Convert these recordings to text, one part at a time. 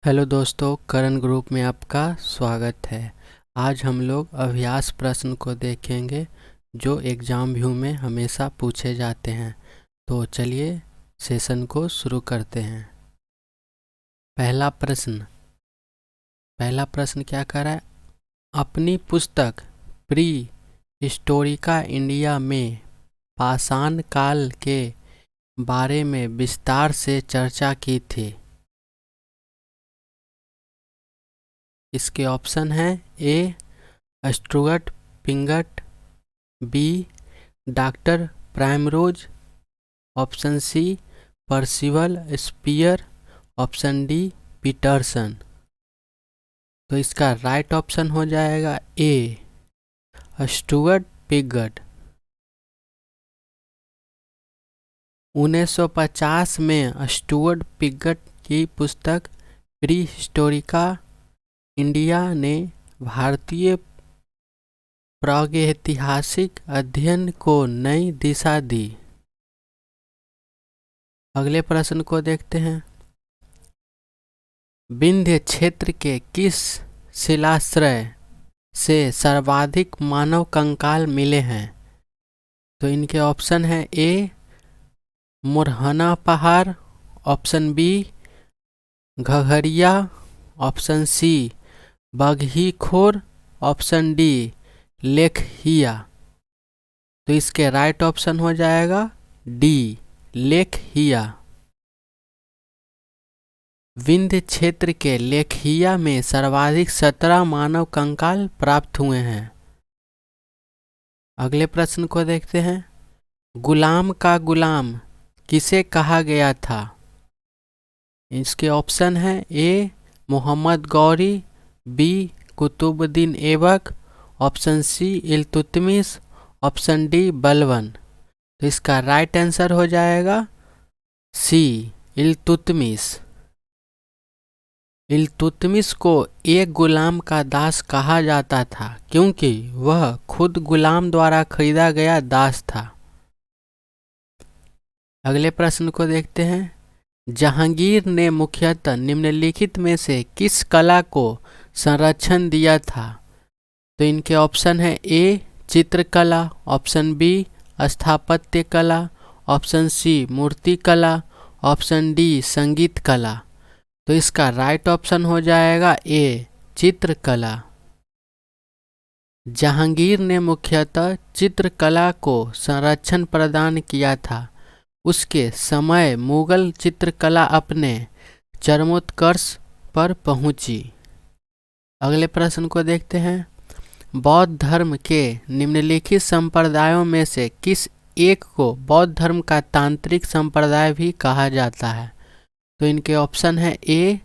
Hello दोस्तों, करण group में आपका स्वागत है। आज हम लोग अभ्यास प्रश्न को देखेंगे जो एग्ज़ाम व्यू में हमेशा पूछे जाते हैं। तो चलिए सेशन को शुरू करते हैं। पहला प्रश्न क्या कर रहा है? अपनी पुस्तक प्री हिस्टोरिका इंडिया में पाषाण काल के बारे में विस्तार से चर्चा की थी। इसके ऑप्शन हैं: A Stuart Piggott, B doctor Primrose, option C Percival Spear, option D Peterson. तो इसका राइट ऑप्शन हो जाएगा ए स्टुअर्ट पिंगट। 1950 में स्टुअर्ट पिंगट की पुस्तक प्री हिस्टोरिका इंडिया ने भारतीय प्रागैतिहासिक अध्ययन को नई दिशा दी। अगले प्रश्न को देखते हैं। विंध्य क्षेत्र के किस शिलाश्रय से सर्वाधिक मानव कंकाल मिले हैं? तो इनके ऑप्शन है: ए मुरहना पहाड़, ऑप्शन बी घघरिया, ऑप्शन सी बगही खोर, ऑप्शन डी लेखहिया। तो इसके राइट ऑप्शन हो जाएगा डी लेखहिया। विंध्य क्षेत्र के लेखहिया में सर्वाधिक 17 मानव कंकाल प्राप्त हुए हैं। अगले प्रश्न को देखते हैं। गुलाम का गुलाम किसे कहा गया था? इसके ऑप्शन है: A Mohammad Ghori, B Qutubuddin Aibak, option C Iltutmish, option D Balban. तो इसका राइट आंसर हो जाएगा सी इल्तुतमिश। इल्तुतमिश को एक गुलाम का दास कहा जाता था क्योंकि वह खुद गुलाम द्वारा खरीदा गया दास था। अगले प्रश्न को देखते हैं। जहांगीर ने मुख्यतः निम्नलिखित में से किस कला को संरक्षण दिया था? तो इनके ऑप्शन है: ए चित्रकला, ऑप्शन बी स्थापत्य कला, ऑप्शन सी मूर्ति कला, ऑप्शन डी संगीत कला। तो इसका राइट ऑप्शन हो जाएगा ए चित्रकला। जहांगीर ने मुख्यतः चित्रकला को संरक्षण प्रदान किया था। उसके समय मुगल चित्रकला अपने चरमोत्कर्ष पर पहुंची। अगले प्रश्न को देखते हैं। बौद्ध धर्म के निम्नलिखित संप्रदायों में से किस एक को बौद्ध धर्म का तांत्रिक संप्रदाय भी कहा जाता है? तो इनके ऑप्शन है: ए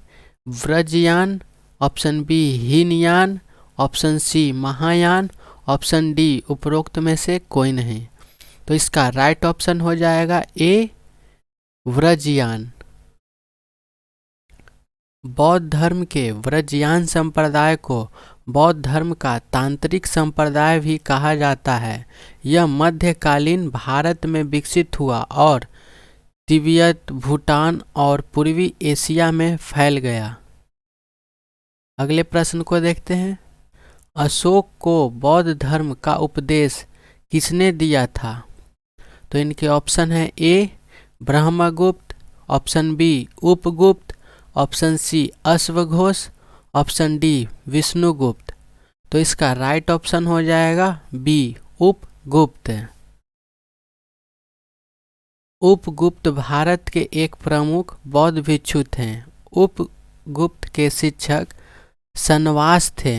व्रजयान, option B Hinayana, option C Mahayana, option D उपरोक्त में से कोई नहीं। तो इसका राइट ऑप्शन हो जाएगा ए व्रजयान। बौद्ध धर्म के व्रजयान संप्रदाय को बौद्ध धर्म का तांत्रिक संप्रदाय भी कहा जाता है। यह मध्यकालीन भारत में विकसित हुआ और तिब्बत, भूटान और पूर्वी एशिया में फैल गया। अगले प्रश्न को देखते हैं। अशोक को बौद्ध धर्म का उपदेश किसने दिया था? तो इनके ऑप्शन है: A Brahmagupta, option B Upagupta, option C अश्वघोष, ऑप्शन डी विष्णुगुप्त। तो इसका राइट ऑप्शन हो जाएगा बी उपगुप्त। उपगुप्त भारत के एक प्रमुख बौद्ध भिक्षु थे। उपगुप्त के शिक्षक सनवास थे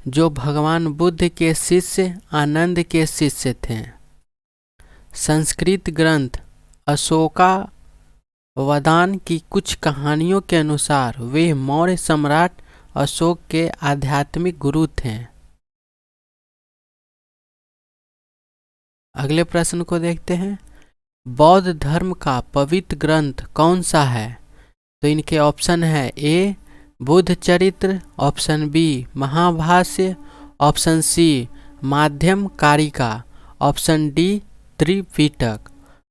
जो भगवान बुद्ध के शिष्य आनंद के शिष्य थे। संस्कृत ग्रंथ अशोकावदान की कुछ कहानियों के अनुसार वे मौर्य सम्राट अशोक के आध्यात्मिक गुरु थे। अगले प्रश्न को देखते हैं। बौद्ध धर्म का पवित्र ग्रंथ कौन सा है? तो इनके ऑप्शन है: A Buddhacharita, option B Mahabhashya, option C Madhyama Karika, option D Tripitaka.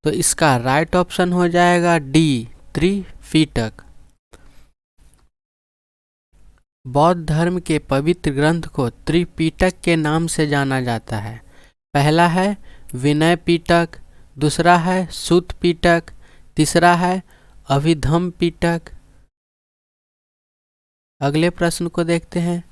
तो इसका राइट ऑप्शन हो जाएगा डी त्रिपिटक। बौद्ध धर्म के पवित्र ग्रंथ को त्रिपिटक के नाम से जाना जाता है। पहला है विनय पिटक, दूसरा है सूत पिटक, तीसरा है अभिधम्म पिटक। अगले प्रश्न को देखते हैं।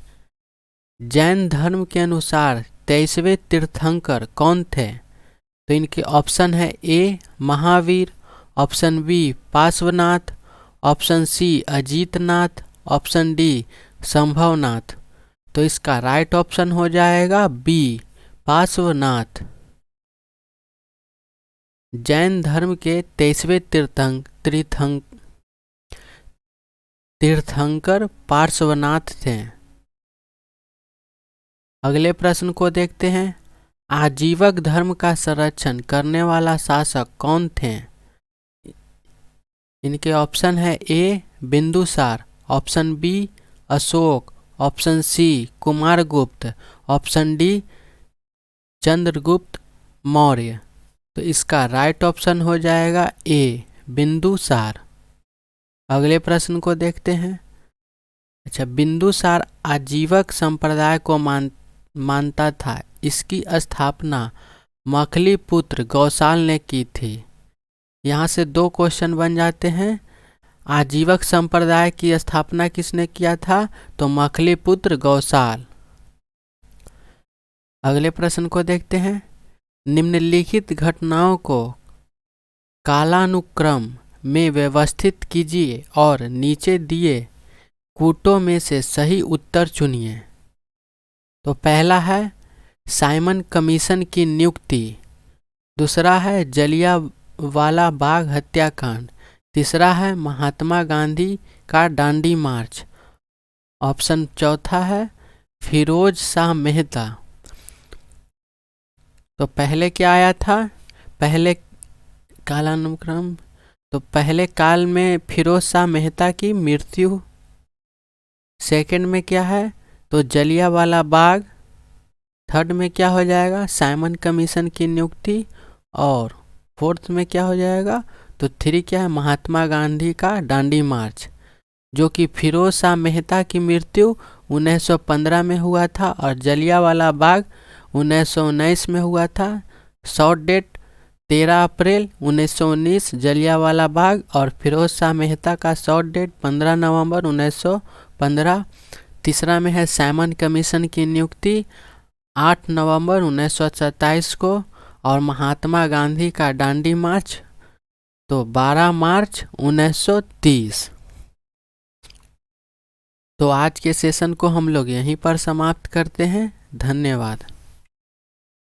जैन धर्म के अनुसार 23वें तीर्थंकर कौन थे? तो इनके ऑप्शन है A Mahavir, option B Parshvanath, option C Ajitnath, option D Sambhavnath. तो इसका राइट ऑप्शन हो जाएगा बी पार्श्वनाथ। जैन धर्म के 23वें तीर्थंकर पार्श्वनाथ थे। अगले प्रश्न को देखते हैं। आजीवक धर्म का संरक्षण करने वाला शासक कौन थे? इनके ऑप्शन है A Bindusara, option B Ashoka, option C Kumaragupta, option D Chandragupta Maurya. तो इसका राइट ऑप्शन हो जाएगा ए बिंदुसार। अगले प्रश्न को देखते हैं। अच्छा, बिंदुसार आजीवक संप्रदाय को मानता था। इसकी स्थापना मखली पुत्र गौसाल ने की थी। यहाँ से दो क्वेश्चन बन जाते हैं। आजीवक संप्रदाय की स्थापना किसने किया था? तो मखली पुत्र गौसाल। अगले प्रश्न को देखते हैं। निम्नलिखित घटनाओं को कालानुक्रम में व्यवस्थित कीजिए और नीचे दिए कूटों में से सही उत्तर चुनिए। तो पहला है साइमन कमीशन की नियुक्ति, दूसरा है जलियांवाला बाग हत्याकांड, तीसरा है महात्मा गांधी का दांडी मार्च, ऑप्शन चौथा है फिरोज शाह मेहता। तो पहले क्या आया था? पहले कालानुक्रम, तो पहले काल में फिरोज शाह मेहता की मृत्यु। सेकंड में क्या है? तो जलियांवाला बाग। थर्ड में क्या हो जाएगा? साइमन कमीशन की नियुक्ति। और फोर्थ में क्या हो जाएगा? तो थ्री क्या है? महात्मा गांधी का दांडी मार्च, जो कि फिरोज शाह मेहता की मृत्यु 1915 में हुआ था और जलियांवाला बाग 1919 में हुआ था। शॉर्ट डेट 13 अप्रैल 1919 जलियांवाला बाग, और फिरोज शाह मेहता का शॉर्ट डेट 15 नवंबर 1915। तीसरा में है साइमन कमीशन की नियुक्ति 8 नवंबर 1927 को, और महात्मा गांधी का दांडी मार्च तो 12 मार्च 1930। तो आज के सेशन को हम लोग यहीं पर समाप्त करते हैं। धन्यवाद।